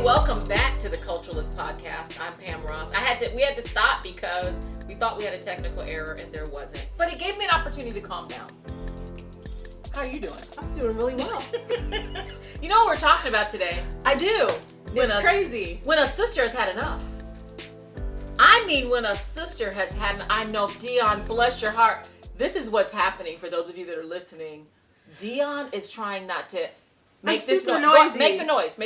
welcome back to the Culturalist podcast. I'm Pam Ross. We had to stop because we thought we had a technical error and there wasn't. But it gave me an opportunity to calm down. How are you doing? I'm doing really well. You know what we're talking about today? I do. It's crazy. When a sister has had enough. I mean, when a sister has had, I know, Dion, bless your heart. This is what's happening for those of you that are listening. Dion is trying not to make this noise. Noisy. Make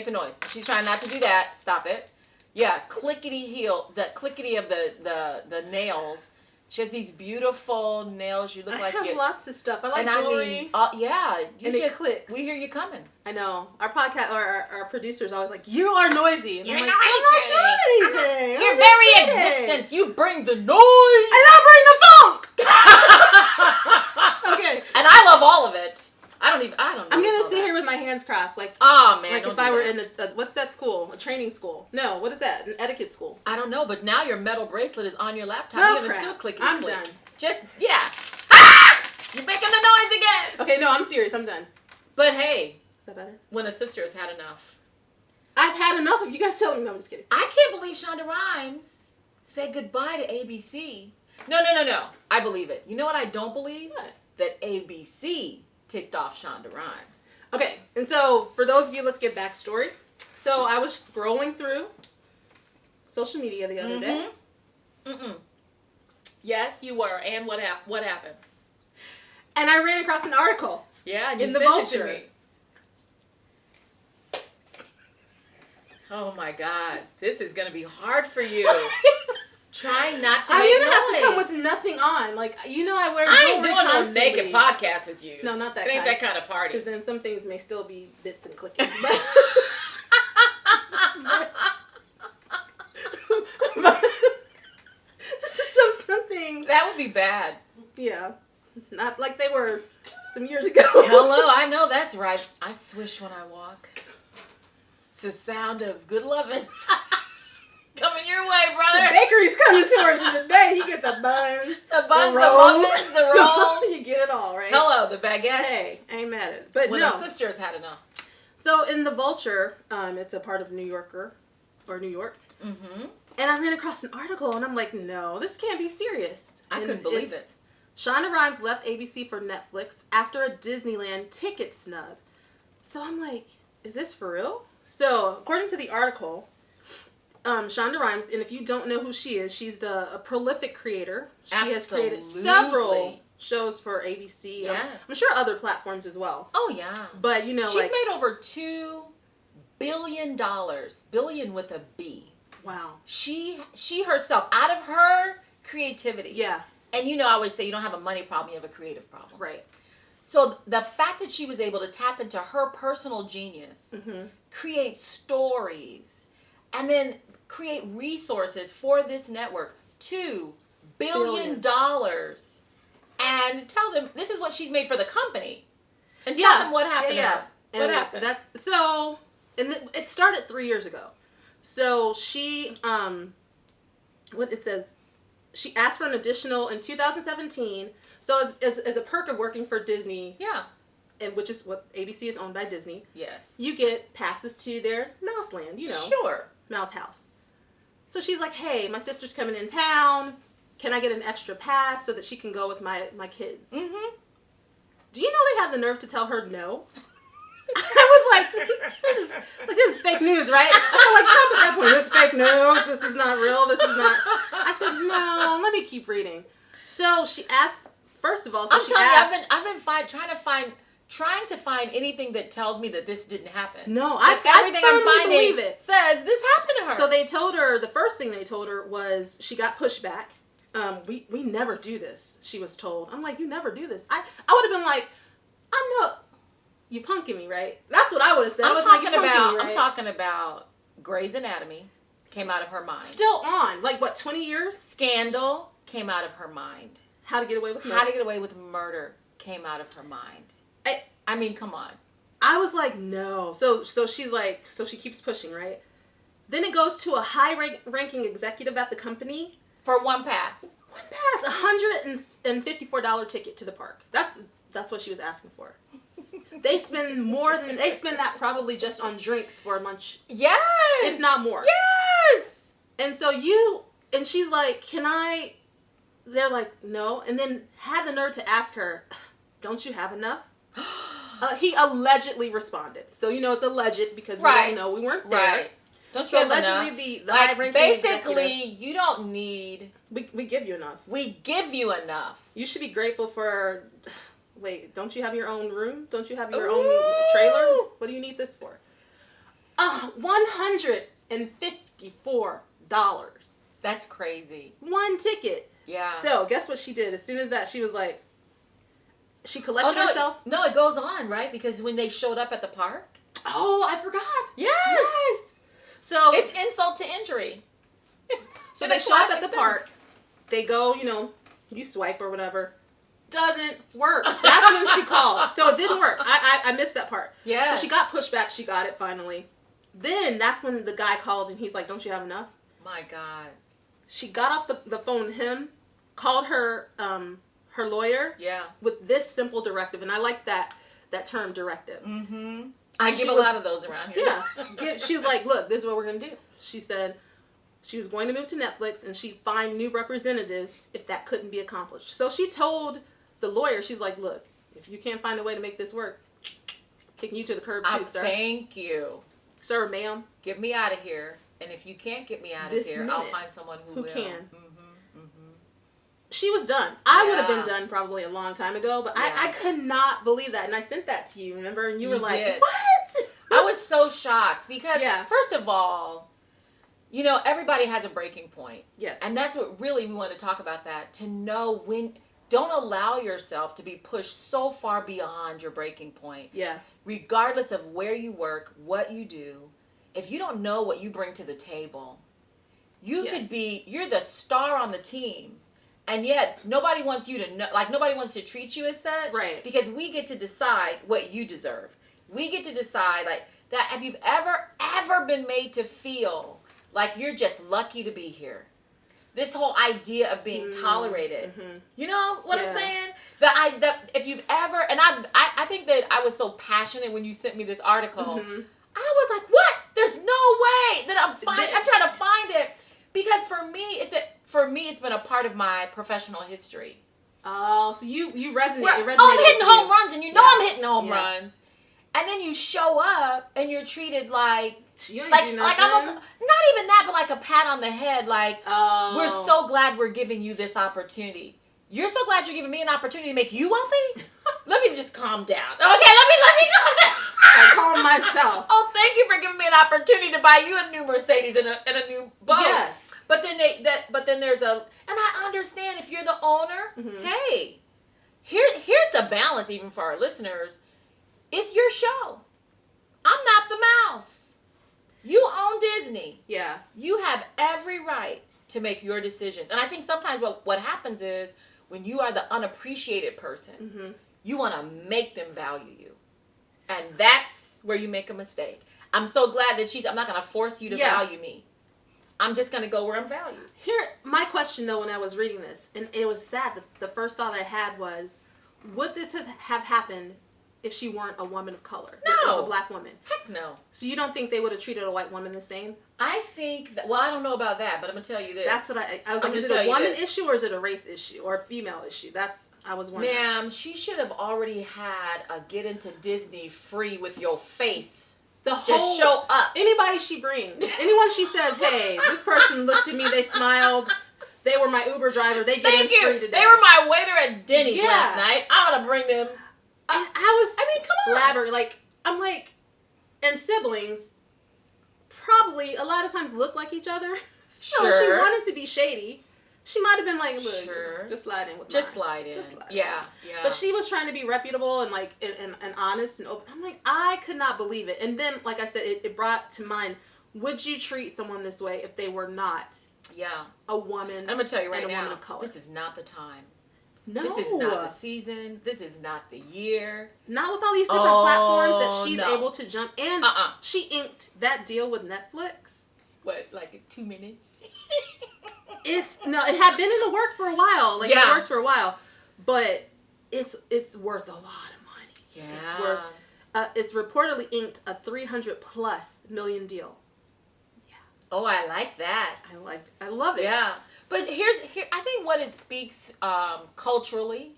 the noise. She's trying not to do that. Stop it. Yeah, clickety of the nails. She has these beautiful nails. You look I like have lots of stuff. I like jewelry. It clicks. We hear you coming. I know. Our podcast, our producer's always like, "You are noisy." And You're I'm like, noisy. I'm not doing anything. Your I'm very just sitting. existence, you bring the noise. And I bring the funk. Okay. And I love all of it. I don't know. I'm gonna sit here with my hands crossed, like, oh man, like if I were in what's that school? A training school? No, what is that? An etiquette school? I don't know, but now your metal bracelet is on your laptop. Oh, You're gonna crap. still click. I'm done. Just You're making the noise again. Okay, no, I'm serious. I'm done. But hey, Is that better? when a sister has had enough, I've had enough of you guys telling me. No, I'm just kidding. I can't believe Shonda Rhimes said goodbye to ABC. No. I believe it. You know what I don't believe? What? That ABC ticked off Shonda Rhimes. Okay, and so for those of you, let's get backstory. So I was scrolling through social media the other day. Yes, you were. And what happened? And I ran across an article. Yeah, and you In the sent Vulture. it to me. Oh my God, this is gonna be hard for you. Trying not to I'm make gonna have to come noise. with nothing on. Like, you know, I wear I jewelry ain't doing no constantly. naked podcast with you. No, not that It ain't kind. that kind of party. Because then some things may still be bits and clicking. But some things. That would be bad. Yeah. Not like they were some years ago. Hello, I know that's right. I swish when I walk. It's the sound of good loving. Coming your way, The brother. bakery's coming towards you today. You get the buns, The buns, the rolls, muffins, the rolls. You get it all, right? Hello, the baguettes. Hey, ain't mad at it. But When no. a sister's had enough. So in the Vulture, it's a part of New York. Mm-hmm. And I ran across an article, and I'm like, no, this can't be serious. I couldn't believe it. Shonda Rhimes left ABC for Netflix after a Disneyland ticket snub. So I'm like, is this for real? So according to the article, Shonda Rhimes, and if you don't know who she is, she's a prolific creator. She has created several shows for ABC. Yes. I'm sure other platforms as well. Oh, yeah. But, you know, She's like... made over $2 billion. Billion with a B. Wow. She herself, out of her creativity. Yeah. And you know, I always say you don't have a money problem, you have a creative problem. Right. So the fact that she was able to tap into her personal genius, create stories, and then create resources for this network, $2 billion, and tell them this is what she's made for the company, and tell them what happened to her. What happened? It started 3 years ago. So she, she asked for an additional in 2017. So as a perk of working for Disney, and which is what ABC is owned by Disney. Yes. You get passes to their mouse land, mouse house. So she's like, hey, my sister's coming in town. Can I get an extra pass so that she can go with my kids? Mm-hmm. Do you know they had the nerve to tell her no? I was like, this is fake news, right? I feel like Trump at that point. This is fake news. This is not real. This is not. I said, no, let me keep reading. So she asked, first of all, I've been trying to find anything that tells me that this didn't happen. No, everything I'm finding believe it. says this happened to her. So they told her, the first thing they told her was she got pushed back. We never do this, she was told. I'm like, you never do this. I would have been like, I know, you punking me, right? That's what I would have said. I'm talking about Grey's Anatomy came out of her mind. Still on. Like, what, 20 years? Scandal came out of her mind. How to Get Away with Murder. How to Get Away with Murder came out of her mind. I mean, come on. I was like, no. So she's like, so she keeps pushing, right? Then it goes to a high-ranking executive at the company. For one pass. One pass. $154 ticket to the park. That's what she was asking for. They spend that probably just on drinks for a month. Yes. If not more. Yes. And so and she's like, they're like, no. And then had the nerve to ask her, don't you have enough? He allegedly responded. So, it's alleged because we don't know. We weren't there. Right. Don't you have allegedly enough? The high-ranking basically, you don't need... We give you enough. We give you enough. You should be grateful for... Wait, don't you have your own room? Don't you have your own trailer? What do you need this for? $154. That's crazy. One ticket. Yeah. So, guess what she did? As soon as that, she was like... She collected herself. No, it goes on, right? Because when they showed up at the park. Oh, I forgot. Yes. So it's insult to injury. So they show up at the park. They go, you swipe or whatever. Doesn't work. That's when she called. So it didn't work. I missed that part. Yeah. So she got pushed back. She got it finally. Then that's when the guy called and he's like, don't you have enough? My God. She got off the phone with him, called her lawyer. Yeah. With this simple directive. And I like that term, directive. Mm-hmm. I give a lot of those around here. Yeah. She was like, look, this is what we're going to do. She said she was going to move to Netflix and she'd find new representatives if that couldn't be accomplished. So she told the lawyer, she's like, look, if you can't find a way to make this work, kicking you to the curb too, sir. Thank you. Sir, ma'am. Get me out of here. And if you can't get me out of here, I'll find someone who will. Can. Mm-hmm. She was done. I would have been done probably a long time ago, but I could not believe that. And I sent that to you, remember? And you were like, what? I was so shocked because, first of all, everybody has a breaking point. Yes. And that's what really we want to talk about that. To know when, don't allow yourself to be pushed so far beyond your breaking point. Yeah. Regardless of where you work, what you do, if you don't know what you bring to the table, you're the star on the team. And yet, nobody wants you to know, nobody wants to treat you as such. Right. Because we get to decide what you deserve. We get to decide, that if you've ever been made to feel like you're just lucky to be here. This whole idea of being tolerated. Mm-hmm. You know what I'm saying? That if you've ever, and I think that I was so passionate when you sent me this article. Mm-hmm. I was like, what? There's no way that I'm trying to find it. Because for me, it's been a part of my professional history. Oh, so you resonate. I'm hitting home runs, and I'm hitting home runs. And then you show up, and you're treated like almost, not even that, but like a pat on the head. We're so glad we're giving you this opportunity. You're so glad you're giving me an opportunity to make you wealthy? Let me just calm down. Okay, let me calm down. I calm myself. Oh, thank you for giving me an opportunity to buy you a new Mercedes and a new boat. Yes. But then there's and I understand if you're the owner, hey, here's the balance even for our listeners. It's your show. I'm not the mouse. You own Disney. Yeah. You have every right to make your decisions. And I think sometimes what happens is when you are the unappreciated person, you want to make them value you. And that's where you make a mistake. I'm so glad that I'm not going to force you to value me. I'm just going to go where I'm valued. Here, my question though, when I was reading this, and it was sad, the first thought I had was, would this have happened if she weren't a woman of color? No. A black woman? Heck no. So you don't think they would have treated a white woman the same? I think that, I don't know about that, but I'm going to tell you this. That's what I was like, is it a woman issue or is it a race issue or a female issue? I was wondering. Ma'am, she should have already had a get into Disney free with your face. Just show up. Anybody she brings. Anyone she says, hey, this person looked at me, they smiled, they were my Uber driver, they get in free today. They were my waiter at Denny's last night. I ought to bring them. And come on. And siblings probably a lot of times look like each other. Sure. So she wanted to be shady. She might have been like, look, just slide in with mine. Slide in. Yeah. But she was trying to be reputable and and honest and open. I'm like, I could not believe it. And then, like I said, it brought to mind, would you treat someone this way if they were not a woman? I'm going to tell you right and a now, woman of color? This is not the time. No. This is not the season. This is not the year. Not with all these different platforms that she's able to jump. And she inked that deal with Netflix. What, like 2 minutes? It had been in the work for a while. It works for a while. But it's worth a lot of money. Yeah. It's reportedly inked a 300+ million deal. Yeah. Oh, I like that. I love it. Yeah. But I think what it speaks culturally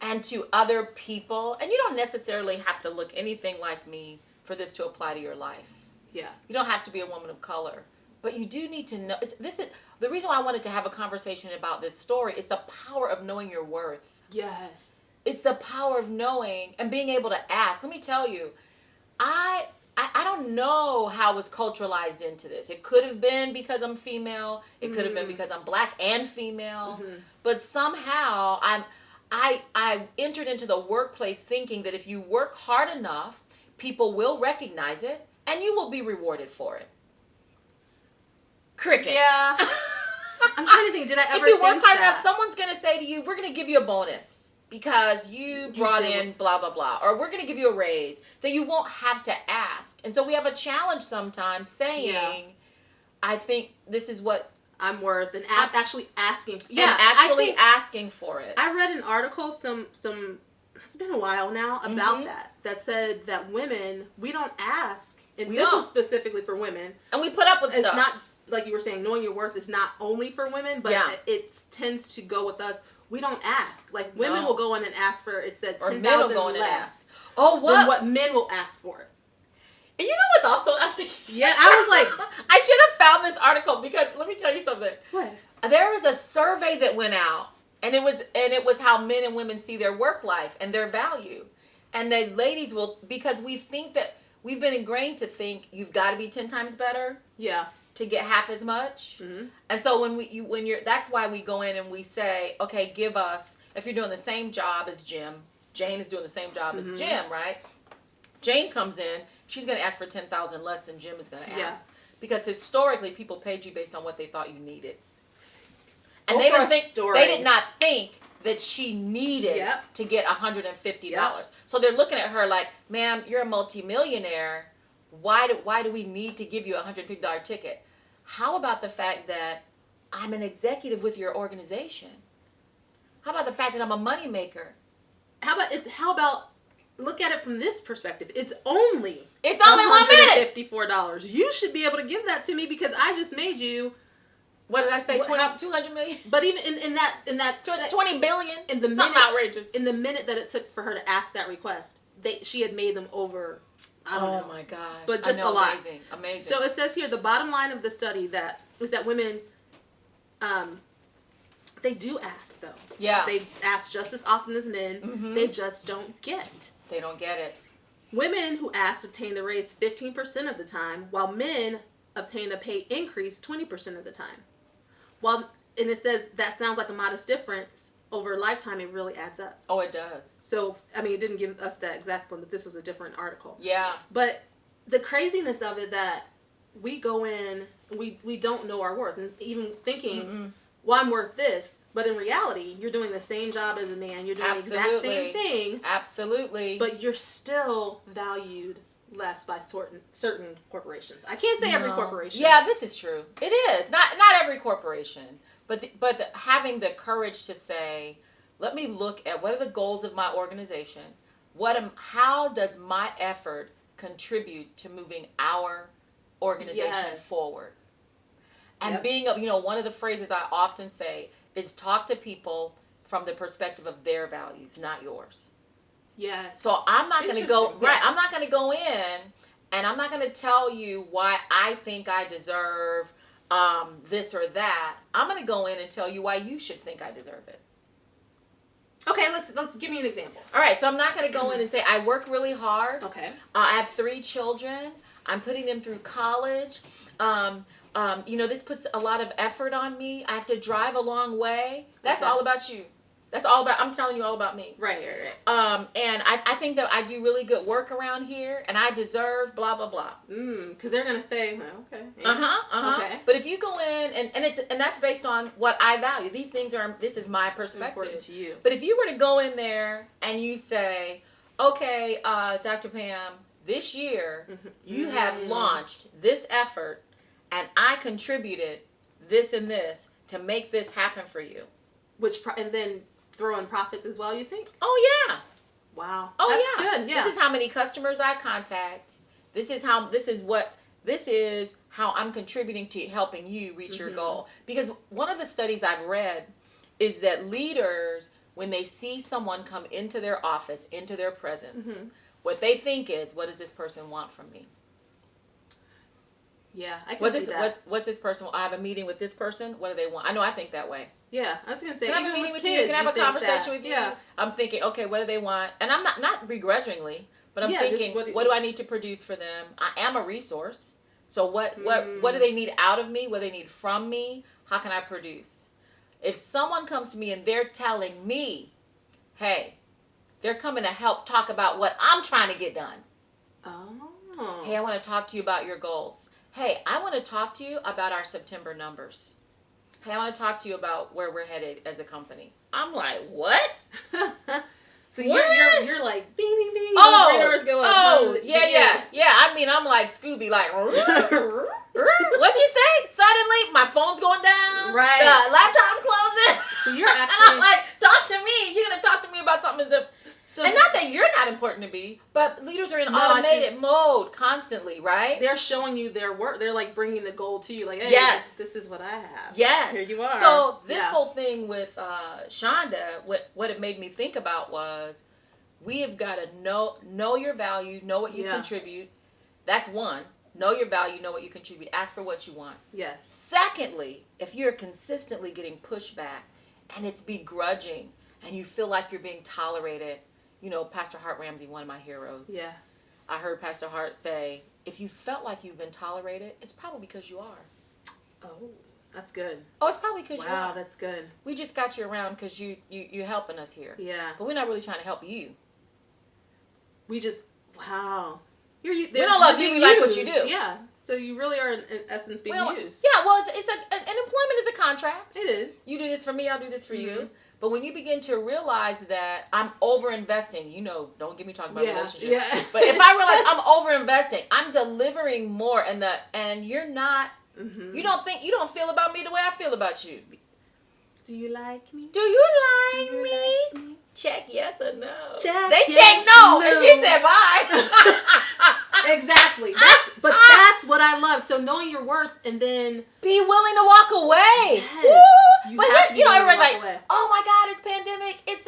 and to other people, and you don't necessarily have to look anything like me for this to apply to your life. Yeah. You don't have to be a woman of color, but you do need to know. This is the reason why I wanted to have a conversation about this story. It's the power of knowing your worth. Yes. It's the power of knowing and being able to ask. Let me tell you, I don't know how it's culturalized into this. It could have been because I'm female. It could have been because I'm black and female. But somehow I entered into the workplace thinking that if you work hard enough, people will recognize it and you will be rewarded for it. Crickets. Yeah. I'm trying to think, did I ever If you work think hard that? enough, someone's going to say to you, we're going to give you a bonus because you brought in blah, blah, blah. Or we're going to give you a raise that you won't have to ask. And so we have a challenge sometimes saying, I think this is what I'm worth, and actually asking. Asking for it. I read an article, it's been a while now, about that said that women, we don't ask. And this was specifically for women. And we put up with stuff. It's not, like you were saying, knowing your worth is not only for women, but it tends to go with us. We don't ask. Like, women will go in and ask for, it said, 10,000 less. Oh, what? Than what men will ask for. And you know what's also, I think... Yeah, I was like... I should have found this article because, let me tell you something. What? There was a survey that went out, and it was how men and women see their work life and their value. And the ladies will, because we think that, we've been ingrained to think you've got to be 10 times better. Yeah. To get half as much. And so when you're, that's why we go in and we say, okay, give us, if you're doing the same job as Jim, Jane is doing the same job as Jim, right? Jane comes in, she's going to ask for 10,000 less than Jim is going to ask. Because historically, people paid you based on what they thought you needed. And they did not think that she needed to get $150. So they're looking at her like, ma'am, you're a multimillionaire. Why do we need to give you a $150 ticket? How about the fact that I'm an executive with your organization? How about the fact that I'm a moneymaker? How about look at it from this perspective? It's only 1 minute. $54. You should be able to give that to me because I just made you. What did I say? 200 million? But even in that 20 billion. Something outrageous. In the minute that it took for her to ask that request, she had made them over. I don't know. Oh my gosh. But just a lot. Amazing. So it says here, the bottom line of the study is that women, they do ask though. Yeah. They ask just as often as men. They just don't get. They don't get it. Women who asked obtained a raise 15% of the time, while men obtained a pay increase 20% of the time. And it says that sounds like a modest difference. Over a lifetime, it really adds up. Oh, it does. So, I mean, it didn't give us that exact one, but this was a different article. Yeah. But the craziness of it that we go in, we don't know our worth. And even thinking, well, I'm worth this. But in reality, you're doing the same job as a man. You're doing the exact same thing. Absolutely. But you're still valued less by certain corporations. I can't say every corporation. Yeah, this is true. It is. Not every corporation. But having the courage to say, let me look at what are the goals of my organization? How does my effort contribute to moving our organization forward? And being one of the phrases I often say is talk to people from the perspective of their values, not yours. Yes. So I'm not going to go I'm not going to go in and I'm not going to tell you why I think I deserve this or that. I'm going to go in and tell you why you should think I deserve it. Okay, let's give me an example. All right, so I'm not going to go in and say I work really hard. Okay. I have 3 children. I'm putting them through college. This puts a lot of effort on me. I have to drive a long way. That's all about you. That's all about, I'm telling you all about me. Right. And I think that I do really good work around here, and I deserve blah, blah, blah. Because they're going to say, well, okay. Okay. But if you go in, and that's based on what I value. This is my perspective. Important to you. But if you were to go in there and you say, okay, Dr. Pam, this year, you have launched this effort, and I contributed this and this to make this happen for you. And then throw in profits as well, you think? Oh, yeah. Wow. Oh, That's good. Yeah. This is how many customers I contact. This is how I'm contributing to helping you reach your goal. Because one of the studies I've read is that leaders, when they see someone come into their office, into their presence, what they think is, what does this person want from me? Yeah, I can see that. What's this person? I have a meeting with this person. What do they want? I know I think that way. Yeah, I was gonna say. Can I have a meeting with you? Can I have a conversation with you? Yeah. I'm thinking, okay, what do they want? And I'm not begrudgingly, but I'm thinking, what do I need to produce for them? I am a resource. So what do they need out of me? What do they need from me? How can I produce? If someone comes to me and they're telling me, hey, they're coming to help talk about what I'm trying to get done. Oh. Hey, I want to talk to you about your goals. Hey, I want to talk to you about our September numbers. Hey, I want to talk to you about where we're headed as a company. I'm like, what? So you're like, bing, bing, bing. Oh, radars go up. Oh, yeah. I mean, I'm like Scooby, like, what'd you say? Suddenly, my phone's going down. Right. The laptop's closing. So you're actually... And I'm like, talk to me. You're going to talk to me about something as if... And not that you're not important to me, but leaders are in automated mode constantly, right? They're showing you their work. They're like bringing the goal to you. Like, hey, this is what I have. Yes. Here you are. So this whole thing with Shonda, what it made me think about was we have got to know your value, know what you contribute. That's one. Know your value, know what you contribute. Ask for what you want. Yes. Secondly, if you're consistently getting pushback and it's begrudging and you feel like you're being tolerated, you know, Pastor Hart Ramsey, one of my heroes. Yeah. I heard Pastor Hart say, if you felt like you've been tolerated, it's probably because you are. Oh, that's good. Oh, it's probably because you are. Wow, that's good. We just got you around because you're helping us here. Yeah. But we're not really trying to help you. We just, wow. We don't love you, we like what you do. Yeah. So you really are, in essence, being used. Yeah, well, an employment is a contract. It is. You do this for me, I'll do this for you. But when you begin to realize that I'm over-investing, don't get me talking about relationships. Yeah. But if I realize I'm over-investing, I'm delivering more, and you're not, you don't feel about me the way I feel about you. Do you like me? Do you like me? Check yes or no. They check no, and she said bye. Exactly. That's what I love. So knowing your worth and then be willing to walk away. Yes. But everybody's like, oh my God, it's pandemic. It's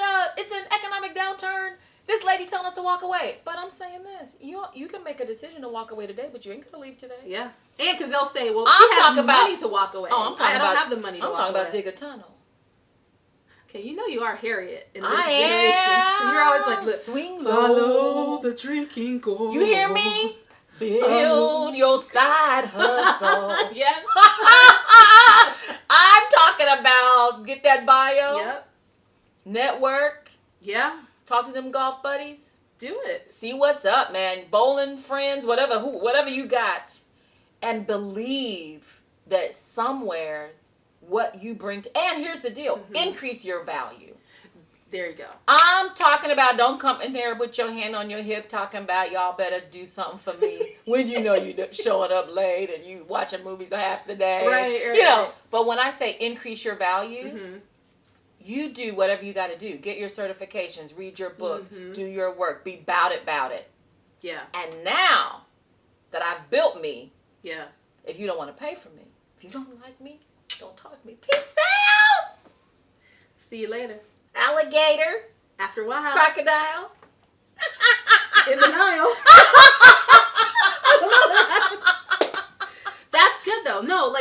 an economic downturn. This lady telling us to walk away. But I'm saying this. You can make a decision to walk away today, but you ain't gonna leave today. Yeah. And because they'll say, well, she has money to walk away. Oh, I don't have the money to walk away. I'm talking about dig a tunnel. Okay, you are Harriet in this generation. So you're always like, look, swing follow the drinking goal. You hear me? Build your side hustle. Yeah. I'm talking about get that bio. Yep. Network. Yeah. Talk to them golf buddies. Do it. See what's up, man. Bowling friends, whatever you got. And believe that somewhere what you bring to, and here's the deal, increase your value. There you go. I'm talking about, don't come in there with your hand on your hip talking about y'all better do something for me when you know you're showing up late and you watching movies half the day. Right. But when I say increase your value, you do whatever you got to do. Get your certifications, read your books, do your work, be about it. Yeah. And now that I've built me, if you don't want to pay for me, if you don't like me, don't talk to me. Peace out. See you later. Alligator. After a while. Crocodile. In the Nile. That's good though. No,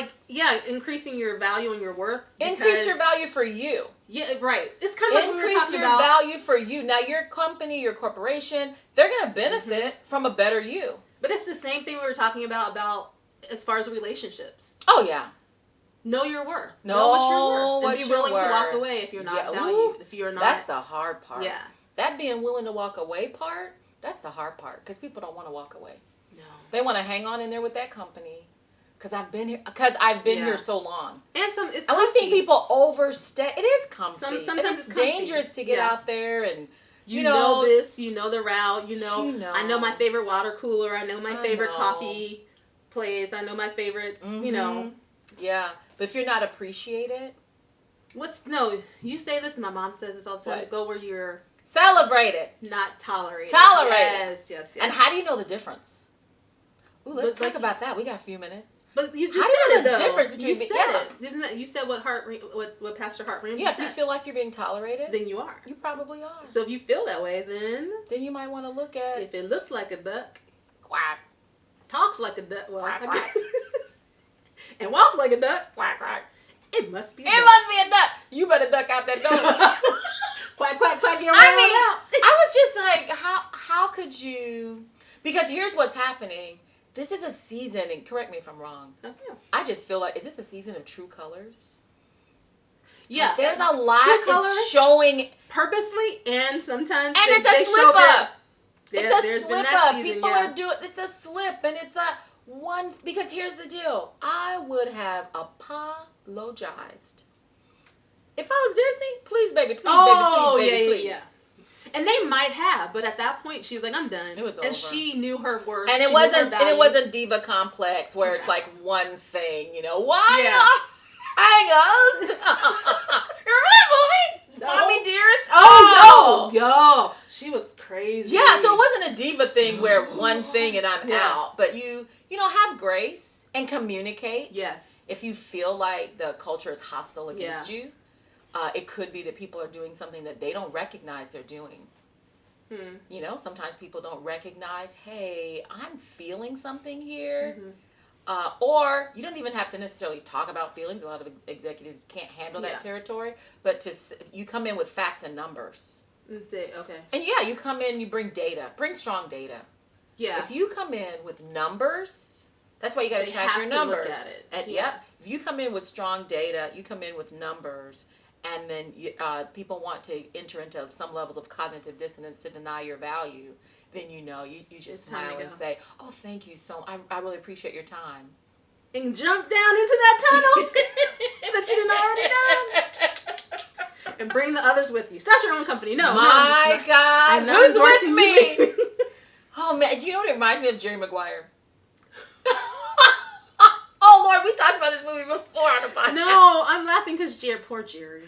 increasing your value and your worth. Increase your value for you. Yeah, right. It's kind of like increase your value for you. Now your company, your corporation, they're going to benefit from a better you. But it's the same thing we were talking about as far as relationships. Oh yeah. Know your worth. Know what you're worth. And be willing to walk away if you're not valued. If you're not. That's the hard part. Yeah. That being willing to walk away part, that's the hard part. Because people don't want to walk away. No. They want to hang on in there with that company. Because I've been here so long. And it's we've seen people overstay. It is comfy. Sometimes it's dangerous to get out there and you know this, you know the route, you know. I know my favorite water cooler, I know my favorite coffee place, I know my favorite, Yeah. But if you're not appreciated, you say this and my mom says this all the time, go where you're Celebrate it. Not tolerate it. Tolerate it. Yes. And how do you know the difference? Ooh, let's talk about that. We got a few minutes. But you just how do you know the though? difference between you said it. Isn't that you said what Pastor Hart Ramsey said? If you feel like you're being tolerated, then you are. You probably are. So if you feel that way, then you might want to look at if it looks like a duck, quack, talks like a duck, well, quack, quack. and walks like a duck, quack, quack. It must be. It must be a duck. You better duck out that door. Quack, quack, quack. You're out. I was just like, how could you? Because here's what's happening. This is a season, and correct me if I'm wrong. Okay. I just feel like, is this a season of true colors? Yeah. Like, there's a lot it's showing purposely, and sometimes it's a slip up. It's a slip up. People are doing. It's a slip, and it's a one. Because here's the deal. I would have apologized if I was Disney. Please, baby. Please. Yeah. And they might have, but at that point, she's like, "I'm done." It was over. And she knew her worth. And it wasn't diva complex where it's like one thing, Why? Yeah. Hangers. Remember that movie? No. Mommy Dearest? Oh, yo. She was crazy. Yeah, so it wasn't a diva thing where one thing and I'm out. But you have grace and communicate. Yes. If you feel like the culture is hostile against you, it could be that people are doing something that they don't recognize they're doing. Sometimes people don't recognize, hey, I'm feeling something here. Mm-hmm. Or you don't even have to necessarily talk about feelings. A lot of executives can't handle that territory. But you come in with facts and numbers. And say, okay. And you come in, you bring data. Bring strong data. Yeah. If you come in with numbers, that's why you got to track your numbers. Look at it. If you come in with strong data, you come in with numbers, and then people want to enter into some levels of cognitive dissonance to deny your value, then you just smile and say, "Oh, thank you so much. I really appreciate your time." And jump down into that tunnel that you didn't already done. And bring the others with you. Start your own company. No, my God, who's with me? Oh man, do you know what it reminds me of? Jerry Maguire. Oh Lord, we talked about this movie before on the podcast. No, I'm laughing because poor Jerry.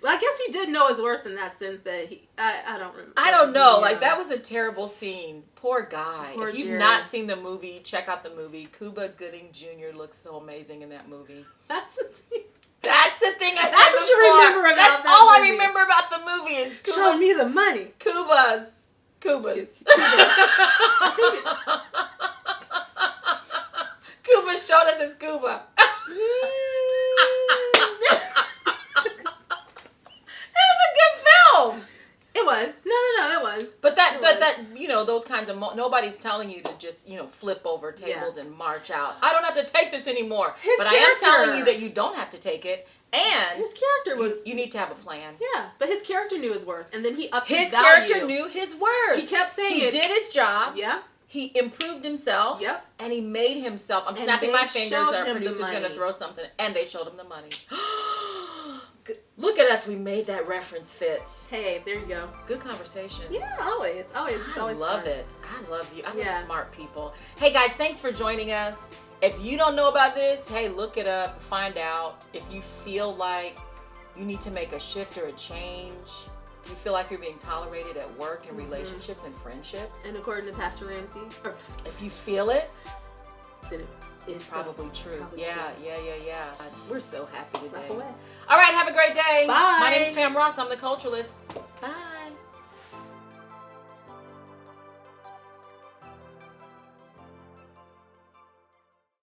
Well, I guess he did know his worth in that sense that I don't remember. I don't know. Yeah. Like, that was a terrible scene. Poor guy. If you've Jerry. not seen the movie, check out the movie. Cuba Gooding Jr. looks so amazing in that movie. That's the thing I said That's before. what you remember about That's that all movie. I remember about the movie is Cuba. Show me the money. Cubas. Cuba showed us his Cuba. It was. No, it was. But those kinds of nobody's telling you to just, flip over tables and march out. I don't have to take this anymore. But I am telling you that you don't have to take it. And his character was... You need to have a plan. Yeah, but his character knew his worth. And then he upped his value. His character knew his worth. He kept saying He did his job. Yeah. He improved himself. Yep. And he made himself... I'm snapping my fingers. Our producer's going to throw something. And they showed him the money. Look at us. We made that reference fit. Hey, there you go. Good conversation. Yeah, always. It's always I love fun. it. I love you. I love smart people. Hey, guys, thanks for joining us. If you don't know about this, hey, look it up. Find out. If you feel like you need to make a shift or a change, if you feel like you're being tolerated at work and relationships and friendships. And according to Pastor Ramsey. If you feel it, then it's probably true. Yeah. We're so happy today. All right, have a great day. Bye. My name's Pam Ross. I'm the Culturalist.